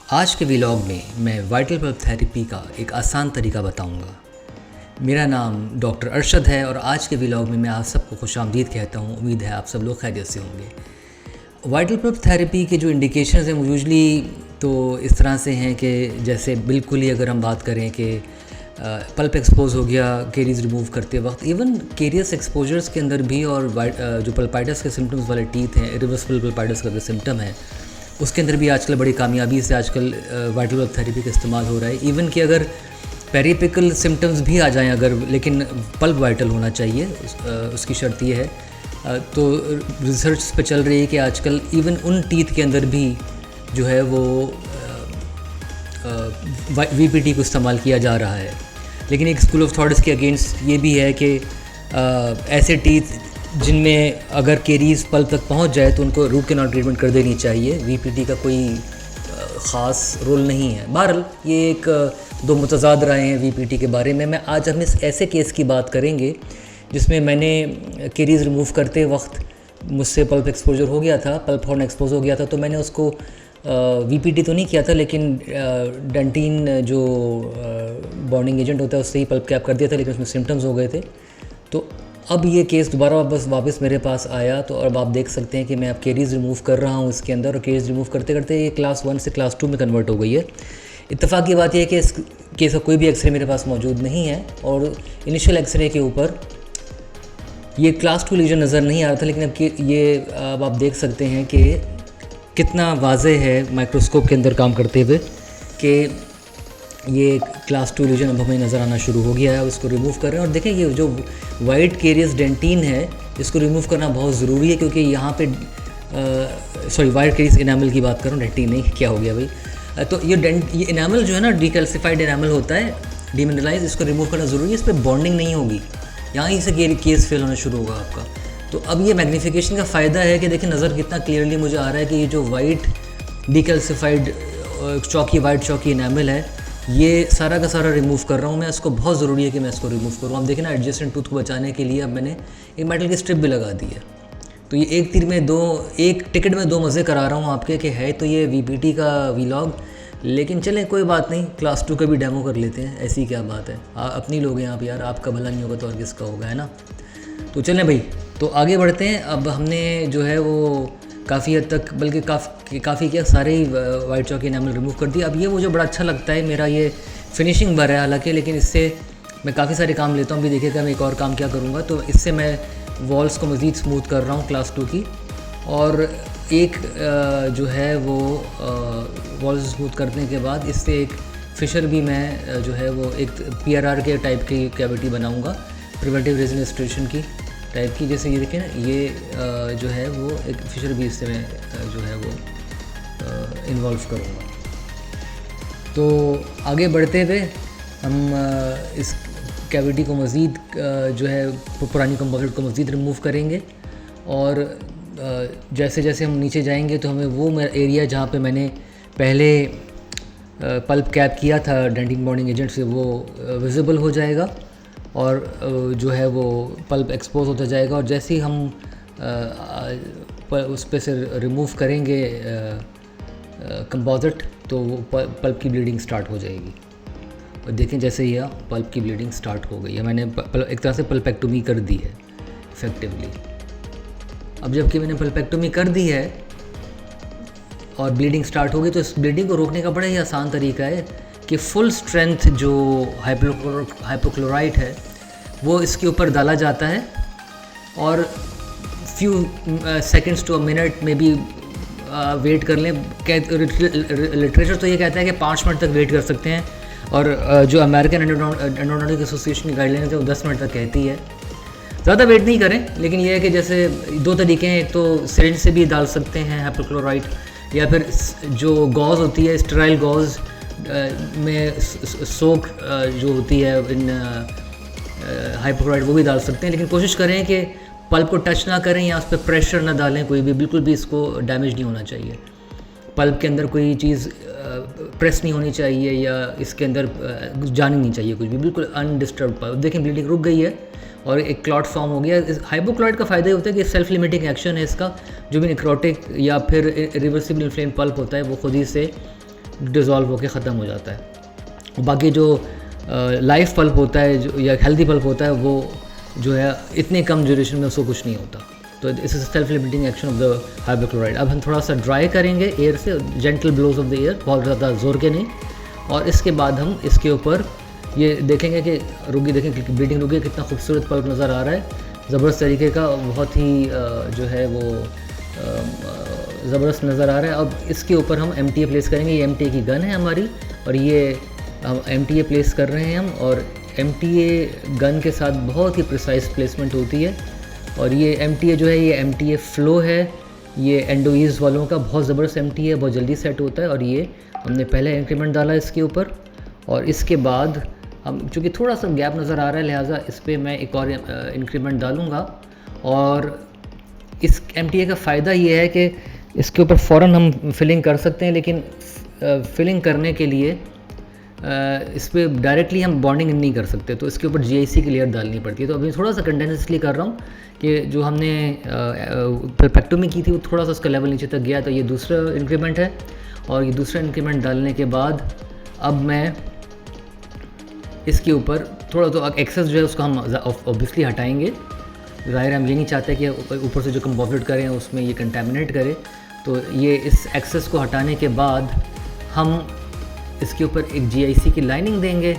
आज के व्लॉग में मैं वाइटल पल्प थेरेपी का एक आसान तरीका बताऊंगा। मेरा नाम डॉक्टर अरशद है और आज के व्लॉग में मैं आप सबको खुशामदीद कहता हूं। उम्मीद है आप सब लोग खैरियत से होंगे। वाइटल पल्प थेरेपी के जो इंडिकेशंस हैं वो यूजली तो इस तरह से हैं कि जैसे बिल्कुल ही अगर हम बात करें कि पल्प एक्सपोज हो गया केरीज रिमूव करते वक्त, इवन केरियस एक्सपोजर्स के अंदर भी, और जो पल्पाइटिस के सिम्टम्स वाले टीथ हैं, इरिवर्सिबल पल्पाइटिस का जो सिम्टम है उसके अंदर भी आजकल बड़ी कामयाबी से आजकल वाइटल पल्प थेरेपी का इस्तेमाल हो रहा है। इवन कि अगर पेरिपिकल सिम्टम्स भी आ जाएं अगर, लेकिन पल्प वाइटल होना चाहिए, उसकी शर्त ये है। तो रिसर्च पे चल रही है कि आजकल इवन उन टीथ के अंदर भी जो है वो वीपीटी को इस्तेमाल किया जा रहा है। लेकिन एक स्कूल ऑफ थॉट्स के अगेंस्ट ये भी है कि ऐसे टीथ जिनमें अगर केरीज पल्प तक पहुंच जाए तो उनको रूट कैनाल ट्रीटमेंट कर देनी चाहिए। वीपीटी का कोई ख़ास रोल नहीं है। बहरहाल ये एक दो मुतज़ाद राय हैं वीपीटी के बारे में। मैं आज हम इस ऐसे केस की बात करेंगे जिसमें मैंने केरीज रिमूव करते वक्त मुझसे पल्प एक्सपोजर हो गया था, पल्प हॉर्न एक्सपोज हो गया था, तो मैंने उसको वीपीटी तो नहीं किया था, लेकिन डेंटीन जो बॉन्डिंग एजेंट होता है उससे ही पल्प कैप कर दिया था, लेकिन उसमें सिम्टम्स हो गए थे। तो अब ये केस दोबारा वापस मेरे पास आया, तो अब आप देख सकते हैं कि मैं अब केरीज रिमूव कर रहा हूँ इसके अंदर, और केरीज रिमूव करते करते ये क्लास 1 से क्लास 2 में कन्वर्ट हो गई है। इत्तेफाक की बात यह है कि इस केस का कोई भी एक्सरे मेरे पास मौजूद नहीं है, और इनिशियल एक्सरे के ऊपर ये क्लास 2 लीजन नज़र नहीं आ रहा था, लेकिन अब आप देख सकते हैं कि कितना वाज़ेह है माइक्रोस्कोप के अंदर काम करते हुए कि ये क्लास 2 लीजन अब हमें नज़र आना शुरू हो गया है। उसको रिमूव कर रहे हैं और देखें ये जो वाइट केरियस डेंटीन है इसको रिमूव करना बहुत ज़रूरी है, क्योंकि यहाँ पे वाइट केरियस इनामल की बात करूँ, डेंटीन नहीं, क्या हो गया भाई। तो ये इनामल जो है ना, डीकैल्सिफाइड इनामल होता है, डीमिनरलाइज, इसको रिमूव करना ज़रूरी है। इस पर बॉन्डिंग नहीं होगी, यहाँ ही से केस फेल होना शुरू होगा आपका। तो अब ये मैग्नीफिकेशन का फ़ायदा है कि देखिए नज़र कितना क्लियरली मुझे आ रहा है कि ये जो वाइट डीकैल्सिफाइड वाइट चौकी इनामल है ये सारा का सारा रिमूव कर रहा हूँ मैं। इसको बहुत ज़रूरी है कि मैं इसको रिमूव करूँ। अब देखिए ना, एडजेसेंट टूथ को बचाने के लिए अब मैंने एक मेटल की स्ट्रिप भी लगा दी है। तो ये एक टिकट में दो मज़े करा रहा हूँ आपके, कि है तो ये वीपीटी का व्लॉग, लेकिन चलें कोई बात नहीं, क्लास 2 का भी डेमो कर लेते हैं। ऐसी क्या बात है, अपनी लोग हैं आप यार, आपका भला नहीं होगा तो और किसका होगा, है ना। तो चलें भाई, तो आगे बढ़ते हैं। अब हमने जो है वो काफ़ी हद तक, बल्कि काफ़ी क्या सारे ही वाइट चौकी इनामल रिमूव कर दिया। अब ये मुझे बड़ा अच्छा लगता है, मेरा ये फिनिशिंग बार है हालांकि, लेकिन इससे मैं काफ़ी सारे काम लेता हूँ। भी देखिएगा मैं एक और काम क्या करूँगा, तो इससे मैं वॉल्स को मज़ीद स्मूथ कर रहा हूँ क्लास 2 की, और एक जो है वो वॉल्स स्मूथ करने के बाद इससे एक फिशर भी मैं जो है वो एक PRR के टाइप की कैविटी बनाऊँगा, प्रिवेंटिव रेजिन रिस्ट्रेशन की टाइप की। जैसे ये देखें ना, ये जो है वो एक फिशर भी इससे मैं जो है वो इन्वॉल्व करूँगा। तो आगे बढ़ते हुए हम इस कैविटी को मज़ीद जो है पुरानी कंपोजिट को मज़ीद रिमूव करेंगे, और जैसे जैसे हम नीचे जाएंगे तो हमें वो एरिया जहाँ पे मैंने पहले पल्प कैप किया था डेंटिन बॉन्डिंग एजेंट से, वो विजिबल हो जाएगा, और जो है वो पल्प एक्सपोज होता जाएगा। और जैसे ही हम उस पे से रिमूव करेंगे कंपोजिट, तो वो पल्प की ब्लीडिंग स्टार्ट हो जाएगी। और देखें जैसे ही पल्प की ब्लीडिंग स्टार्ट हो गई है, मैंने एक तरह से पल्पेक्टोमी कर दी है इफ़ेक्टिवली। अब जबकि मैंने पल्पेक्टोमी कर दी है और ब्लीडिंग स्टार्ट हो गई, तो इस ब्लीडिंग को रोकने का बड़ा ही आसान तरीका है कि फुल स्ट्रेंथ जो हाइपोक्लोराइट है वो इसके ऊपर डाला जाता है, और few seconds to a minute में भी वेट कर लें। लिटरेचर तो ये कहता है कि 5 मिनट तक वेट कर सकते हैं, और जो अमेरिकन एंडोडोंटिक एसोसिएशन की गाइडलाइंस है वो 10 मिनट तक कहती है। ज़्यादा वेट नहीं करें, लेकिन यह है कि जैसे दो तरीके हैं, एक तो सिरिंज से भी डाल सकते हैं हाइपोक्लोराइट, या फिर जो गॉज होती है स्टेराइल गॉज में सोक जो होती है इन हाइपोक्लोराइट, वो भी डाल सकते हैं। लेकिन कोशिश करें कि पल्प को टच ना करें या उस पर प्रेशर ना डालें, कोई भी, बिल्कुल भी इसको डैमेज नहीं होना चाहिए। पल्प के अंदर कोई चीज़ प्रेस नहीं होनी चाहिए या इसके अंदर जानी नहीं चाहिए कुछ भी, बिल्कुल अनडिस्टर्ब पल्प। देखें ब्लीडिंग रुक गई है और एक क्लॉट फॉर्म हो गया। इस हाइपोक्लोराइट का फ़ायदा ये होता है कि सेल्फ लिमिटिंग एक्शन है इसका, जो भी निक्रोटिक या फिर रिवर्सिबल इन्फ्लेम पल्प होता है वो खुद ही से डिज़ोल्व होकर ख़त्म हो जाता है। बाकी जो लाइफ पल्प होता है जो या हेल्दी पल्प होता है वो जो है इतने कम ड्यूरेशन में उसको कुछ नहीं होता। तो इस is self limiting action of the hydrochloride. अब हम थोड़ा सा ड्राई करेंगे एयर से, gentle blows of the air, बहुत ज़्यादा जोर के नहीं। और इसके बाद हम इसके ऊपर ये देखेंगे कि रुकी, देखें ब्लीडिंग रुकी, कितना खूबसूरत पल्प नज़र आ रहा है, ज़बरदस्त तरीके का, बहुत ही जो है वो ज़बरदस्त नज़र आ रहा है। अब इसके ऊपर हम MTA प्लेस करेंगे। ये MTA की गन है हमारी और ये MTA प्लेस कर रहे हैं हम। और MTA गन के साथ बहुत ही प्रिसाइज प्लेसमेंट होती है। और ये MTA जो है ये MTA फ्लो है, ये एंडोईज वालों का बहुत ज़बरदस्त MTA है, बहुत जल्दी सेट होता है। और ये हमने पहले इंक्रीमेंट डाला इसके ऊपर और इसके बाद हम चूँकि थोड़ा सा गैप नज़र आ रहा है लिहाजा इस पर मैं एक और इंक्रीमेंट डालूँगा। और इस MTA का फ़ायदा ये है कि इसके ऊपर फ़ौरन हम फिलिंग कर सकते हैं, लेकिन फिलिंग करने के लिए इस पर डायरेक्टली हम बॉन्डिंग नहीं कर सकते, तो इसके ऊपर GIC की लेयर डालनी पड़ती है। तो अभी थोड़ा सा कंडेंस इसलिए कर रहा हूँ कि जो हमने पेक्टोमी की थी वो थोड़ा सा उसका लेवल नीचे तक गया। तो ये दूसरा इंक्रीमेंट है और ये दूसरा इंक्रीमेंट डालने के बाद अब मैं इसके ऊपर थोड़ा तो एक्सेस जो है उसको हम ऑब्वियसली हटाएंगे। ज़ाहिर हम ये नहीं चाहते कि ऊपर से जो कंपोजिट करें उसमें ये कंटेमिनेट करे। तो ये इस एक्सेस को हटाने के बाद हम इसके ऊपर एक GIC की लाइनिंग देंगे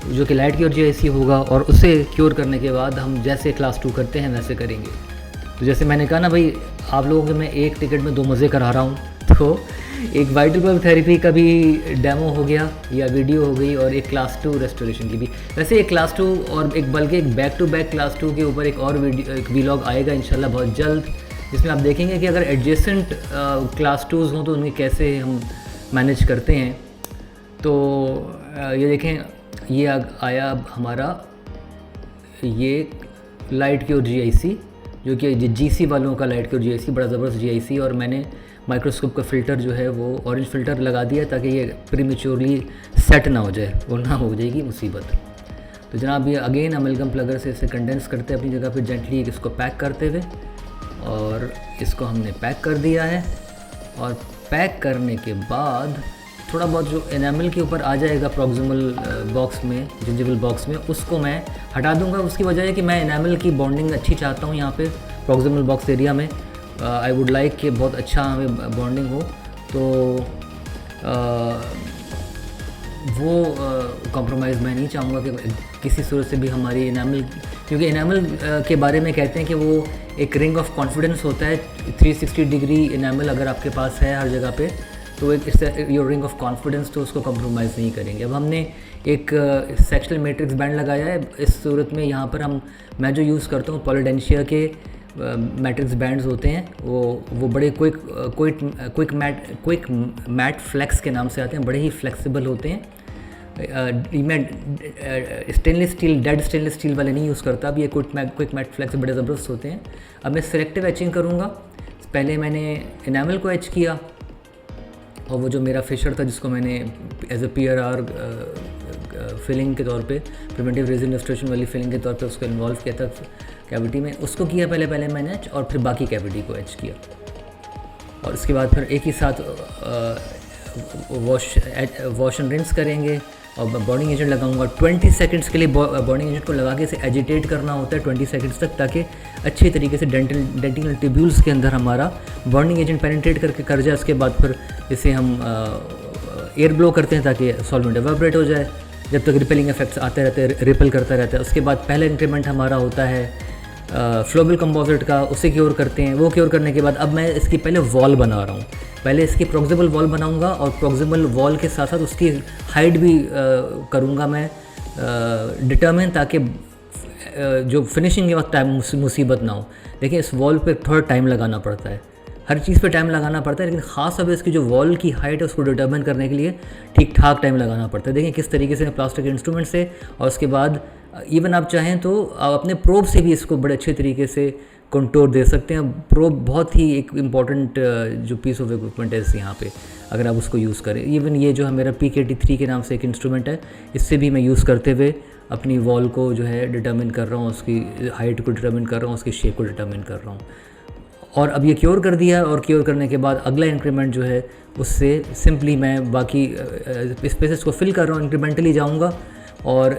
जो कि लाइट क्योर GIC होगा। और उसे क्योर करने के बाद हम जैसे क्लास 2 करते हैं वैसे करेंगे। तो जैसे मैंने कहा ना भाई, आप लोगों के मैं एक टिकट में 2 मज़े करा रहा हूँ। तो एक वाइटल बल्ब थेरेपी का भी डेमो हो गया या वीडियो हो गई और एक क्लास 2 रेस्टोरेशन की भी। वैसे एक क्लास 2 और एक बल्कि एक बैक टू बैक क्लास 2 के ऊपर एक और वीडियो, एक व्लॉग आएगा इंशाल्लाह बहुत जल्द, जिसमें आप देखेंगे कि अगर एडजेसेंट क्लास 2s हों तो उनमें कैसे हम मैनेज करते हैं। तो ये देखें, ये आया अब हमारा ये लाइट क्योर GIC, जो कि GC वालों का लाइट क्योर GIC, बड़ा ज़बरदस्त GIC। और मैंने माइक्रोस्कोप का फ़िल्टर जो है वो ऑरेंज फ़िल्टर लगा दिया ताकि ये प्रीमेच्योरली सेट ना हो जाए, वरना हो जाएगी मुसीबत। तो जनाब ये अगेन अमेलगम प्लगर से इसे कंडेंस करते हैं अपनी जगह पे जेंटली इसको पैक करते हुए। और इसको हमने पैक कर दिया है। और पैक करने के बाद थोड़ा बहुत जो एनामल के ऊपर आ जाएगा प्रॉक्सिमल बॉक्स में, जिंजिवल बॉक्स में, उसको मैं हटा दूंगा। उसकी वजह है कि मैं एनामल की बॉन्डिंग अच्छी चाहता हूँ यहाँ पे प्रॉक्सिमल बॉक्स एरिया में। आई वुड लाइक कि बहुत अच्छा हमें बॉन्डिंग हो। तो वो कॉम्प्रोमाइज़ मैं नहीं चाहूँगा कि किसी सूरत से भी हमारी एनामल, क्योंकि एनामल के बारे में कहते हैं कि वो एक रिंग ऑफ कॉन्फिडेंस होता है। 360 डिग्री एनामल अगर आपके पास है हर जगह पे तो एक योर रिंग ऑफ कॉन्फिडेंस, तो उसको कॉम्प्रोमाइज़ नहीं करेंगे। अब हमने एक सेक्शनल मैट्रिक्स बैंड लगाया है। इस सूरत में यहाँ पर मैं जो यूज़ करता हूँ पॉलीडेंशिया के मैट्रिक्स बैंड्स होते हैं, वो बड़े क्विक मैट फ्लेक्स के नाम से आते हैं, बड़े ही फ्लेक्सिबल होते हैं। मैं stainless steel, dead stainless steel वाले नहीं यूज़ करता। अब ये क्विक मैट फ्लेक्स बड़े ज़बरदस्त होते हैं। अब मैं सिलेक्टिव एचिंग करूँगा। पहले मैंने एनामल को एच किया और वो जो मेरा फिशर था जिसको मैंने एज ए PRR फिलिंग के तौर पे, प्रिवेंटिव रेजिन रेस्टोरेशन वाली फिलिंग के तौर पे उसको इन्वॉल्व किया था कैविटी में, उसको किया पहले मैंने एच और फिर बाकी कैविटी को एच किया। और उसके बाद फिर एक ही साथ वॉश एंड रिंस करेंगे और बॉन्डिंग एजेंट लगाऊंगा। 20 सेकंड्स के लिए बॉन्डिंग एजेंट को लगा के इसे एजिटेट करना होता है 20 सेकंड्स तक, ताकि अच्छी तरीके से डेंटिनल ट्यूब्यूल्स के अंदर हमारा बॉन्डिंग एजेंट पेनिट्रेट करके कर जाए। उसके बाद फिर इसे हम एयर ब्लो करते हैं ताकि सॉल्वेंट एवापोरेट हो जाए, जब तक रिपेलिंग इफेक्ट्स आते रहते हैं, रिपेल करता रहता है। उसके बाद पहला इंक्रीमेंट हमारा होता है फ्लोबल कंपोजिट का, उसे क्योर करते हैं। वो क्योर करने के बाद अब मैं इसकी पहले वॉल बना रहा हूँ। पहले इसकी प्रॉक्सिमल वॉल बनाऊंगा और प्रॉक्सिमल वॉल के साथ साथ उसकी हाइट भी करूँगा मैं डिटर्मिन, ताकि जो फिनिशिंग के वक्त टाइम मुसीबत ना हो। देखिए इस वॉल पे थोड़ा टाइम लगाना पड़ता है, हर चीज़ पे टाइम लगाना पड़ता है, लेकिन ख़ास तौर पर इसकी जो वॉल की हाइट है उसको डिटर्मिन करने के लिए ठीक ठाक टाइम लगाना पड़ता है। देखिए किस तरीके से प्लास्टिक के इंस्ट्रूमेंट से, और उसके बाद इवन आप चाहें तो आप अपने प्रोब से भी इसको बड़े अच्छे तरीके से कंटूर दे सकते हैं। प्रोब बहुत ही एक इम्पॉर्टेंट जो पीस ऑफ इक्विपमेंट है यहाँ पे, अगर आप उसको यूज़ करें। इवन ये जो है मेरा PKT3 के नाम से एक इंस्ट्रूमेंट है, इससे भी मैं यूज़ करते हुए अपनी वॉल को जो है डिटर्मिन कर रहा हूँ, उसकी हाइट को डिटर्मिन कर रहा हूँ, उसकी शेप को डिटर्मिन कर रहा हूँ। और अब ये क्योर कर दिया, और क्योर करने के बाद अगला इंक्रीमेंट जो है उससे सिंपली मैं बाकी स्पेसेस को फिल कर रहा हूँ, इंक्रीमेंटली जाऊँगा। और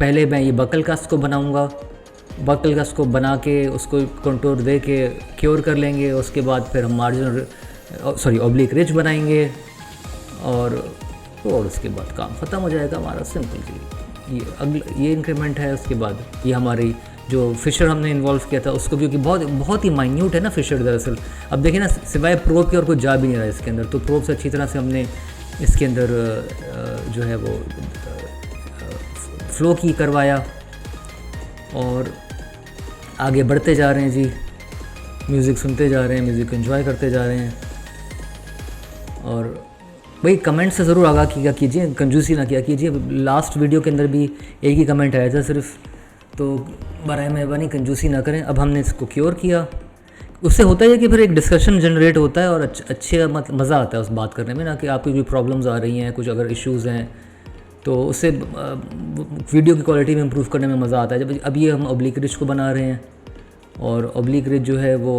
पहले मैं ये बकल कास्ट को बनाऊँगा, बकल कास्ट को बना के उसको कंटूर दे के क्योर कर लेंगे। उसके बाद फिर हम मार्जिनल ऑब्लिक रिज बनाएंगे, और उसके बाद काम ख़त्म हो जाएगा हमारा, सिंपल जी। ये इंक्रीमेंट है। उसके बाद ये हमारी जो फिशर हमने इन्वॉल्व किया था उसको भी, क्योंकि बहुत ही माइन्यूट है ना फिशर दरअसल। अब देखिए ना, सिवाय प्रोब के और कुछ जा भी नहीं रहा है इसके अंदर, तो प्रोब से अच्छी तरह से हमने इसके अंदर जो है वो फ्लो की करवाया, और आगे बढ़ते जा रहे हैं जी। म्यूज़िक सुनते जा रहे हैं, म्यूज़िक एंजॉय करते जा रहे हैं। और भाई कमेंट से ज़रूर आगाह किया कीजिए, कंजूसी ना किया कीजिए। लास्ट वीडियो के अंदर भी एक ही कमेंट आया था सिर्फ, तो बराए मेहरबानी कंजूसी ना करें। अब हमने इसको क्योर किया, उससे होता है कि फिर एक डिस्कशन जनरेट होता है, और अच्छे मज़ा आता है उस बात करने में ना, कि आपकी भी प्रॉब्लम्स आ रही हैं, कुछ अगर इश्यूज़ हैं तो उससे वीडियो की क्वालिटी में इम्प्रूव करने में मज़ा आता है। जब अब ये हम ऑब्लिक रिज को बना रहे हैं, और ऑब्लिक रिज जो है वो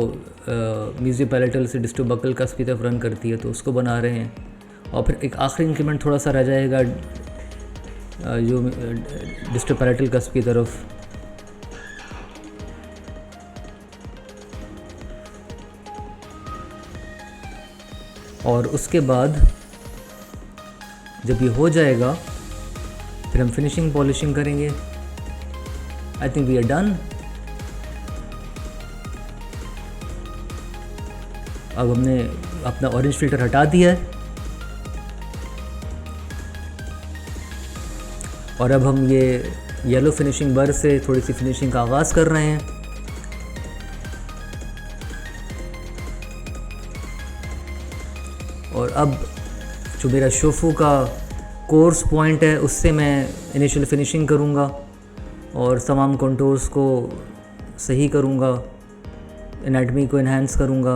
म्यूजिक पैलेटल से डिस्टो बकल कस्प की तरफ रन करती है, तो उसको बना रहे हैं। और फिर एक आखिरी इंक्रीमेंट थोड़ा सा रह जाएगा जो डिस्टो पैलेटल कस्प की तरफ। और उसके बाद जब ये हो जाएगा फिर हम फिनिशिंग पॉलिशिंग करेंगे। I think we are done. अब हमने अपना ऑरेंज फिल्टर हटा दिया है, और अब हम ये येलो फिनिशिंग बर से थोड़ी सी फिनिशिंग का आगाज़ कर रहे हैं। और अब जो मेरा शोफू का कोर्स पॉइंट है उससे मैं इनिशियल फिनिशिंग करूँगा, और तमाम कंटूर्स को सही करूँगा, एनाटमी को इन्हांस करूँगा।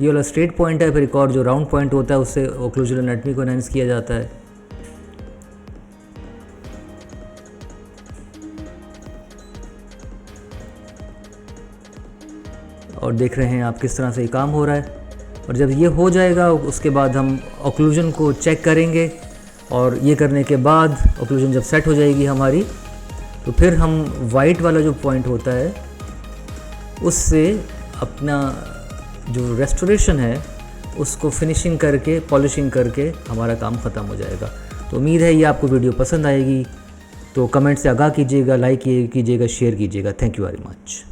ये वाला स्ट्रेट पॉइंट है, फिर एक और जो राउंड पॉइंट होता है उससे ओक्लूजल एनाटमी को इन्हांस किया जाता है। और देख रहे हैं आप किस तरह से ये काम हो रहा है। और जब ये हो जाएगा उसके बाद हम ओक्लूजन को चेक करेंगे, और ये करने के बाद ओक्लूजन जब सेट हो जाएगी हमारी, तो फिर हम वाइट वाला जो पॉइंट होता है उससे अपना जो रेस्टोरेशन है उसको फिनिशिंग करके, पॉलिशिंग करके हमारा काम ख़त्म हो जाएगा। तो उम्मीद है ये आपको वीडियो पसंद आएगी, तो कमेंट से आगाह कीजिएगा, लाइक कीजिएगा, शेयर कीजिएगा। Thank you very much.